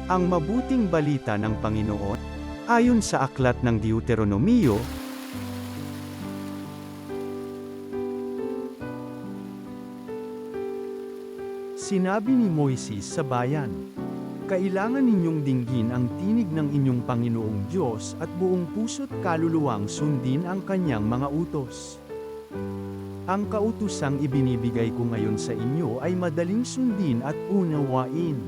Ang mabuting balita ng Panginoon, ayon sa aklat ng Deuteronomio, sinabi ni Moises sa bayan, kailangan ninyong dinggin ang tinig ng inyong Panginoong Diyos at buong puso't kaluluwang sundin ang kanyang mga utos. Ang kautusang ibinibigay ko ngayon sa inyo ay madaling sundin at unawain.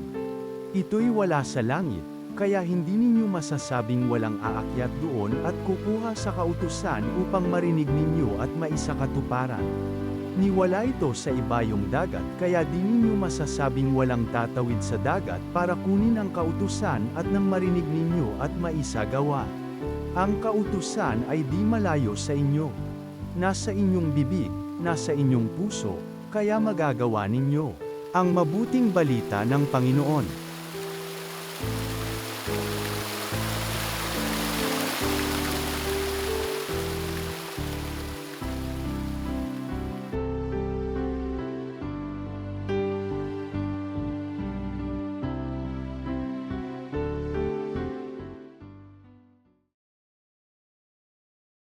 Ito'y wala sa langit, kaya hindi ninyo masasabing walang aakyat doon at kukuha sa kautusan upang marinig ninyo at maisakatuparan. Niwala ito sa ibayong dagat, kaya di ninyo masasabing walang tatawid sa dagat para kunin ang kautusan at nang marinig ninyo at maisagawa. Ang kautusan ay di malayo sa inyo. Nasa inyong bibig, nasa inyong puso, kaya magagawa ninyo. Ang mabuting balita ng Panginoon.